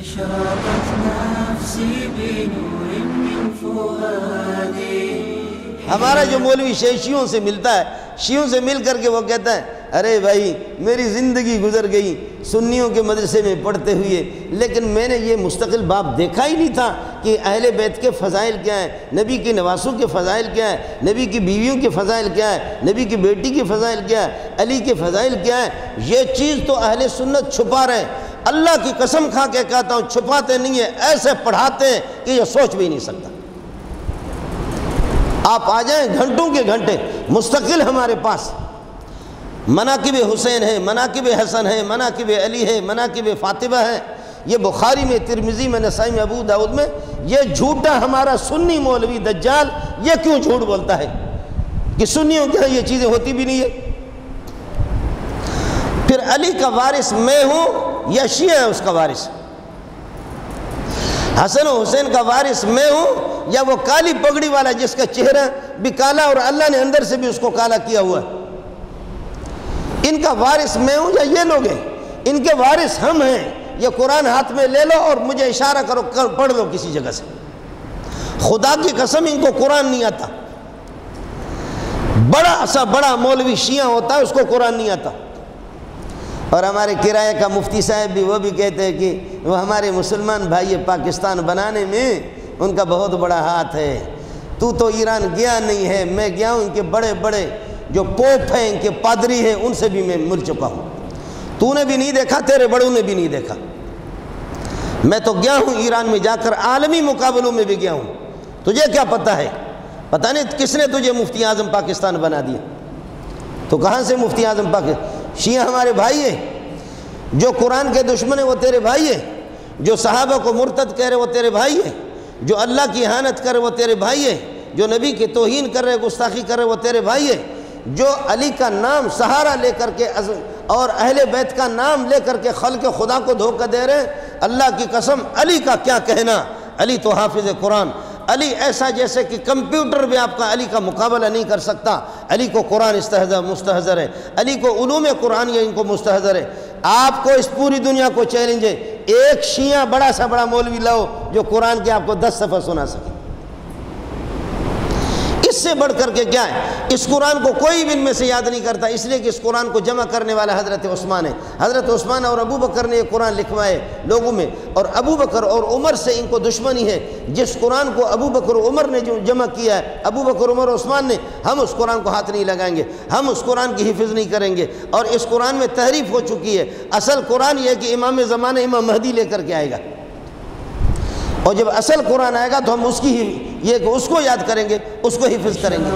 أشرقت نفسي بنور من فؤادي. ہمارا جو مولوی شیعوں سے ملتا ہے، شیعوں سے مل کر کے وہ کہتا ہے ارے بھائی میری زندگی گزر گئی سنیوں کے مدرسے میں پڑھتے ہوئے، لیکن میں نے یہ مستقل باب دیکھا ہی نہیں تھا کہ اہل بیت کے فضائل کیا ہیں، نبی کے نواسوں کے فضائل کیا ہیں، نبی کی بیویوں کے فضائل کیا ہے، نبی کی بیٹی کے فضائل کیا ہے، علی کے فضائل کیا ہے. یہ چیز تو اہل سنت چھپا رہے ہیں. اللہ کی قسم کھا کے کہتا ہوں چھپاتے نہیں ہیں، ایسے پڑھاتے ہیں کہ یہ سوچ بھی نہیں سکتا. آپ آ جائیں گھنٹوں کے گھنٹے مستقل ہمارے پاس مناقب حسین ہے، مناقب حسن ہے، مناقب علی ہے، مناقب فاطمہ ہے. یہ بخاری میں، ترمذی میں، نسائی میں، ابو داؤد میں. یہ جھوٹا ہمارا سنی مولوی دجال یہ کیوں جھوٹ بولتا ہے کہ سنیوں کے یہ چیزیں ہوتی بھی نہیں ہے. پھر علی کا وارث میں ہوں یا شیعہ ہے اس کا وارث؟ حسن و حسین کا وارث میں ہوں یا وہ کالی پگڑی والا جس کا چہرہ بھی کالا اور اللہ نے اندر سے بھی اس کو کالا کیا ہوا ہے؟ ان کا وارث میں ہوں یا یہ لوگ ہیں؟ ان کے وارث ہم ہیں. یہ قرآن ہاتھ میں لے لو اور مجھے اشارہ کرو، پڑھ لو کسی جگہ سے. خدا کی قسم ان کو قرآن نہیں آتا. بڑا سا بڑا مولوی شیعہ ہوتا ہے اس کو قرآن نہیں آتا. اور ہمارے کرایہ کا مفتی صاحب بھی وہ بھی کہتے ہیں کہ وہ ہمارے مسلمان بھائی پاکستان بنانے میں ان کا بہت بڑا ہاتھ ہے. تو ایران گیا نہیں ہے، میں گیا ہوں. ان کے بڑے بڑے جو پوپ ہیں، ان کے پادری ہیں، ان سے بھی میں مل چکا ہوں. تو نے بھی نہیں دیکھا، تیرے بڑوں نے بھی نہیں دیکھا. میں تو گیا ہوں ایران میں جا کر، عالمی مقابلوں میں بھی گیا ہوں. تجھے کیا پتہ ہے؟ پتہ نہیں کس نے تجھے مفتی اعظم پاکستان بنا دیا. تو کہاں سے مفتی اعظم پاکستان؟ شیعہ ہمارے بھائی ہیں. جو قرآن کے دشمن ہیں وہ تیرے بھائی ہیں. جو صحابہ کو مرتد کہہ رہے وہ تیرے بھائی ہیں. جو اللہ کی اہانت کر رہے وہ تیرے بھائی ہیں. جو نبی کی توہین کر رہے، گستاخی کر رہے وہ تیرے بھائی ہیں. جو علی کا نام سہارا لے کر کے اور اہل بیت کا نام لے کر کے خلق خدا کو دھوکہ دے رہے ہیں، اللہ کی قسم علی کا کیا کہنا. علی تو حافظ قرآن. علی ایسا جیسے کہ کمپیوٹر بھی آپ کا علی کا مقابلہ نہیں کر سکتا. علی کو قرآن مستحضر ہے. علی کو علوم قرآن یہ ان کو مستحضر ہے. آپ کو اس پوری دنیا کو چیلنج ہے، ایک شیعہ بڑا سا بڑا مولوی لاؤ جو قرآن کے آپ کو 10 صفحہ سنا سکے. اس سے بڑھ کر کے کیا ہے؟ اس قرآن کو کوئی بھی ان میں سے یاد نہیں کرتا، اس لیے کہ اس قرآن کو جمع کرنے والا حضرت عثمان ہے. حضرت عثمان اور ابو بکر نے یہ قرآن لکھوائے لوگوں میں، اور ابو بکر اور عمر سے ان کو دشمنی ہے. جس قرآن کو ابو بکر و عمر نے جو جمع کیا ہے، ابو بکر عمر عثمان نے، ہم اس قرآن کو ہاتھ نہیں لگائیں گے، ہم اس قرآن کی حفظ نہیں کریں گے. اور اس قرآن میں تحریف ہو چکی ہے. اصل قرآن یہ ہے کہ امام زمانہ امام مہدی لے کر کے آئے گا، اور جب اصل قرآن آئے گا تو ہم اس کی یہ کہ اس کو یاد کریں گے، اس کو حفظ کریں گے.